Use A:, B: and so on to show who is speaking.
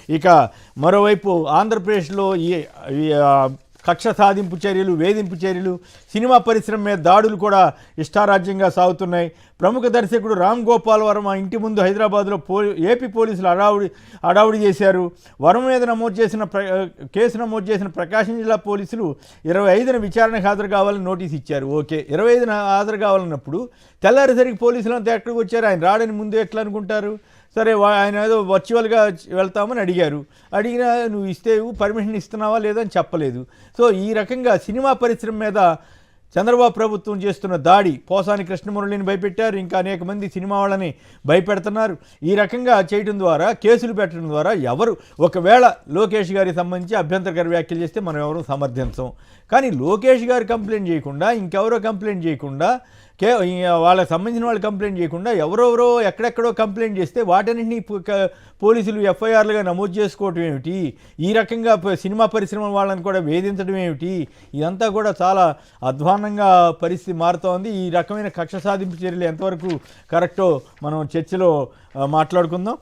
A: ఇక మరోవైపు ఆంధ్రప్రదేశ్లో ఈ కక్ష సాధింపు చర్యలు, వేధింపు చర్యలు, సినిమా పరిశ్రమ మీద దాడులు కూడా ఇష్టారాజ్యంగా సాగుతున్నాయి. ప్రముఖ దర్శకుడు రామ్ గోపాల్ వర్మ ఇంటి ముందు హైదరాబాద్లో ఏపీ పోలీసులు అడావుడి చేశారు. వర్మ మీద కేసు నమోదు చేసిన ప్రకాశం జిల్లా పోలీసులు 25న విచారణకు హాజరు కావాలని నోటీస్ ఇచ్చారు. ఓకే, 25న హాజరు కావాలన్నప్పుడు తెల్లారేసరికి పోలీసులు అంతా ఎక్కడికి వచ్చారు? ఆయన రాడని ముందు ఎట్లా అనుకుంటారు? సరే, ఆయన ఏదో వర్చువల్గా వెళ్తామని అడిగినా నువ్వు పర్మిషన్ ఇస్తున్నావా లేదని చెప్పలేదు. సో ఈ రకంగా సినిమా పరిశ్రమ మీద చంద్రబాబు ప్రభుత్వం చేస్తున్న దాడి, పోసాని కృష్ణమురళిని భయపెట్టారు, ఇంకా అనేక మంది సినిమా వాళ్ళని భయపెడుతున్నారు. ఈ రకంగా చేయడం ద్వారా, కేసులు పెట్టడం ద్వారా ఒకవేళ లోకేష్ గారికి సంబంధించి అభ్యంతరకర వ్యాఖ్యలు చేస్తే మనం ఎవరు సమర్థించం. కానీ లోకేష్ గారు కంప్లైంట్ చేయకుండా, ఇంకెవరో కంప్లైంట్ చేయకుండా, వాళ్ళకి సంబంధించిన వాళ్ళు కంప్లైంట్ చేయకుండా ఎవరెవరో ఎక్కడెక్కడో కంప్లైంట్ చేస్తే వాటన్నింటినీ పోలీసులు ఎఫ్ఐఆర్లుగా నమోదు చేసుకోవటం ఏమిటి? ఈ రకంగా సినిమా పరిశ్రమ వాళ్ళని కూడా వేధించడం ఏమిటి? ఇదంతా కూడా చాలా అధ్వాన్నంగా పరిస్థితి మారుతోంది. ఈ రకమైన కక్ష సాధింపు చర్యలు ఎంతవరకు కరెక్టో మనం చర్చలో మాట్లాడుకుందాం.